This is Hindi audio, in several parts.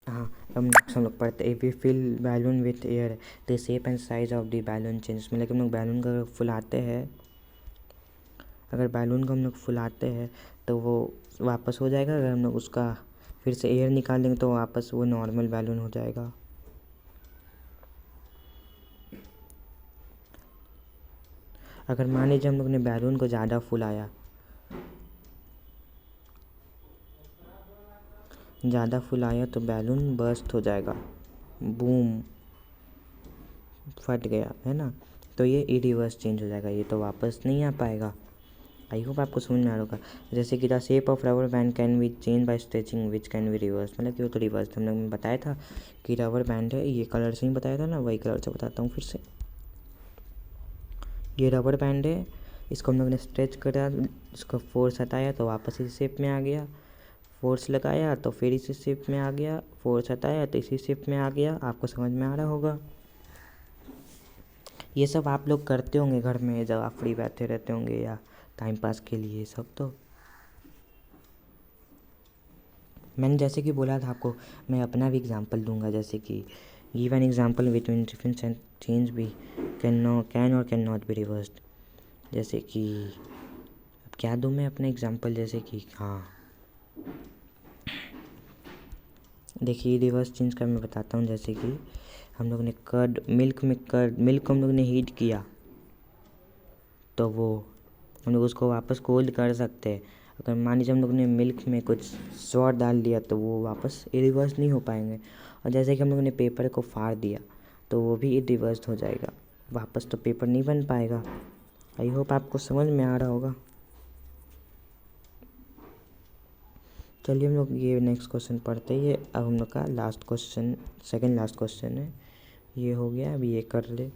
हाँ, अब नेक्स्ट हम लोग पढ़ते if we fill balloon with air the shape and size of the balloon change. मतलब कि हम लोग बैलून का फुलाते हैं, अगर बैलून को हम लोग फुलाते हैं तो वो वापस हो जाएगा। अगर हम लोग उसका फिर से एयर निकाल देंगे तो वापस वो नॉर्मल बैलून हो जाएगा। अगर मान लीजिए हम लोग ने बैलून को ज़्यादा फुलाया, तो बैलून बर्स्ट हो जाएगा, बूम, फट गया, है ना। तो ये रिवर्स चेंज हो जाएगा, ये तो वापस नहीं आ पाएगा। आई होप आपको समझ में आ रहा होगा। जैसे कि the shape of rubber band can be change bye stretching which can be reverse. मतलब कि वो तो रिवर्स, हम लोग ने बताया था कि रबर बैंड है, ये कलर से ही बताया था ना, वही कलर से बताता हूँ फिर से। ये रबर बैंड है, इसको हम लोग ने स्ट्रेच करा, इसको फोर्स हटाया तो वापस इसी शेप में आ गया, फोर्स लगाया तो फिर इसी शेप में आ गया, फोर्स हटाया तो इसी शेप में आ गया। आपको समझ में आ रहा होगा। ये सब आप लोग करते होंगे घर में जब आप फ्री बैठे रहते होंगे या टाइम पास के लिए सब। तो मैंने जैसे कि बोला था आपको, मैं अपना भी एग्जांपल दूंगा। जैसे कि give an example between different change भी कैन और कैन नॉट बी रिवर्स्ड। जैसे कि अब क्या दूँ मैं अपना एग्जांपल, जैसे कि हाँ देखिए रिवर्स चेंज का मैं बताता हूँ। जैसे कि हम लोग ने मिल्क को हम लोग ने हीट किया तो वो हम लोग उसको वापस कोल्ड कर सकते हैं। अगर मान लीजिए हम लोग ने मिल्क में कुछ सॉल्ट डाल दिया तो वो वापस रिवर्स नहीं हो पाएंगे। और जैसे कि हम लोग ने पेपर को फाड़ दिया तो वो भी रिवर्स हो जाएगा, वापस तो पेपर नहीं बन पाएगा। आई होप आपको समझ में आ रहा होगा। चलिए हम लोग ये नेक्स्ट क्वेश्चन पढ़ते हैं। ये अब हम लोग का last question, second last question है, ये हो गया। अभी ये कर ले।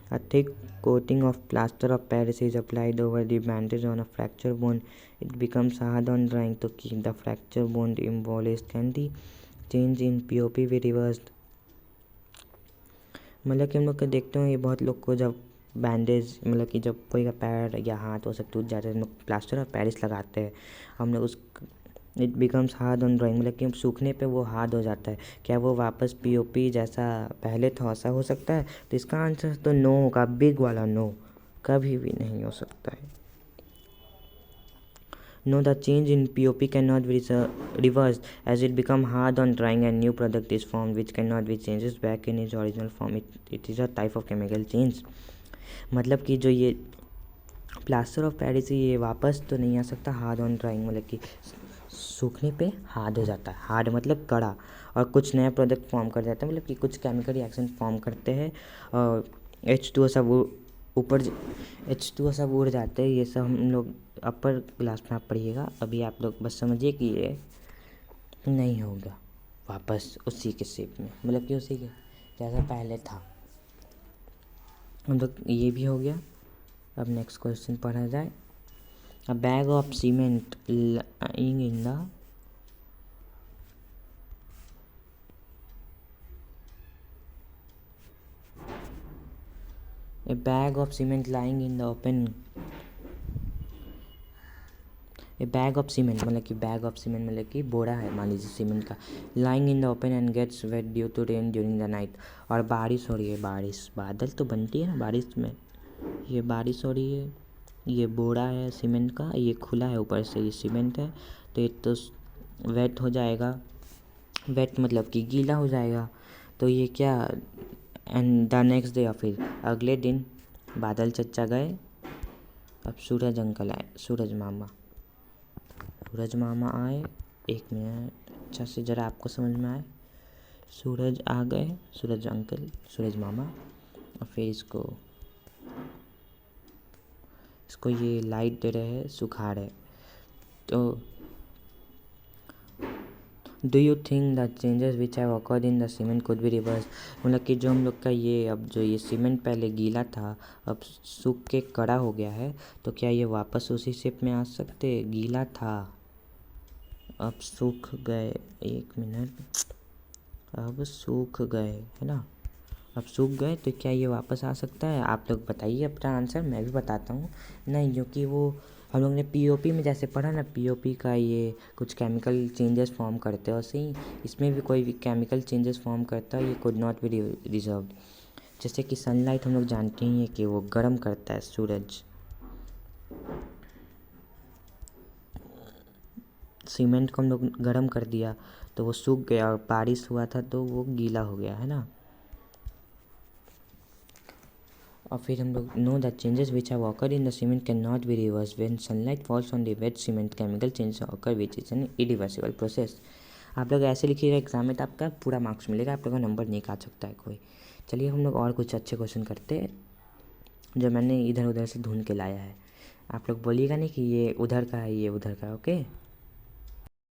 A thick coating of plaster of Paris is applied over the bandage on a fracture bone. It becomes hard on drying. To keep the fracture bone embellished, can the change in POP be reversed? मतलब कि हम लोग को देखते हो, ये बहुत लोग को जब बैंडेज, मतलब कि जब कोई का पैर या हाथ वो सब टूट जाता है, हम लोग प्लास्टर ऑफ पेरिस लगाते हैं। हम लोग उस it becomes hard on drawing, मतलब कि सूखने पे वो हार्ड हो जाता है। क्या वो वापस पीओपी जैसा पहले था वैसा हो सकता है? तो इसका आंसर तो नो होगा, बिग वाला नो, कभी भी नहीं हो सकता है। No, the change in POP cannot be reversed as it become hard on drying and new product is formed which cannot be changed back in its original form. It is a type of chemical change. मतलब कि जो ये प्लास्टर ऑफ पेरिस है ये वापस तो नहीं आ सकता हार्ड ऑन ड्राइंग, मतलब कि सूखने पे हार्ड हो जाता है। हार्ड मतलब कड़ा, और कुछ नया प्रोडक्ट फॉर्म कर जाता है, मतलब कि कुछ केमिकल रिएक्शन फॉर्म करते हैं और H2O सब ऊपर H2O सब उड़ जाते हैं। ये सब हम लोग अपर क्लास में आप पढ़िएगा। अभी आप लोग बस समझिए कि ये नहीं होगा वापस उसी के शेप में, मतलब कि उसी के जैसा पहले था। हम लोग ये भी हो गया। अब नेक्स्ट क्वेश्चन पढ़ा जाए। A bag of cement lying in the a bag of cement lying in the open A bag of cement, मतलब कि बैग ऑफ सीमेंट मतलब कि बोरा है मान लीजिए सीमेंट का, lying in the open and gets wet due to rain during the night. और बारिश हो रही है, बारिश बादल तो बनती है ना बारिश में, ये बारिश हो रही है, ये बोरा है सीमेंट का, ये खुला है ऊपर से, ये सीमेंट है तो ये तो वेट हो जाएगा। वेट मतलब कि गीला हो जाएगा। तो ये क्या, एंड द नेक्स्ट डे, या फिर अगले दिन बादल चचा गए, अब सूरज अंकल आए, सूरज मामा आए। एक मिनट अच्छा से ज़रा आपको समझ में आए। सूरज आ गए, सूरज अंकल, सूरज मामा, और फिर इसको ये लाइट दे रहे हैं, सुखा रहे। तो do you think the changes which have occurred in the cement could be reverse? मतलब कि जो हम लोग का ये अब जो ये सीमेंट पहले गीला था अब सूख के कड़ा हो गया है, तो क्या ये वापस उसी शेप में आ सकते? गीला था अब सूख गए, एक मिनट, अब सूख गए, है ना, अब सूख गए तो क्या ये वापस आ सकता है? आप लोग बताइए अपना आंसर, मैं भी बताता हूँ। नहीं, क्योंकि वो हम लोग ने पीओपी में जैसे पढ़ा ना, पीओपी का ये कुछ केमिकल चेंजेस फॉर्म करते हैं, वैसे ही इसमें भी कोई भी केमिकल चेंजेस फॉर्म करता है, ये कुड नॉट बी रिजर्व्ड। जैसे कि सनलाइट हम लोग जानते ही हैं कि वो गर्म करता है, सूरज। सीमेंट को हम लोग गर्म कर दिया तो वो सूख गया, और बारिश हुआ था तो वो गीला हो गया, है ना। और फिर हम लोग know that changes which have occur in the cement can not be reverse when sunlight falls on the wet cement, chemical changes occur which is an irreversible process. आप लोग ऐसे लिखिएगा एग्जाम में तो आपका पूरा मार्क्स मिलेगा, आप लोग का नंबर नहीं काट सकता है कोई। चलिए हम लोग और कुछ अच्छे क्वेश्चन करते हैं जो मैंने इधर उधर से ढूंढ के लाया है। आप लोग बोलिएगा नहीं कि ये उधर का है, ये उधर का है, ओके।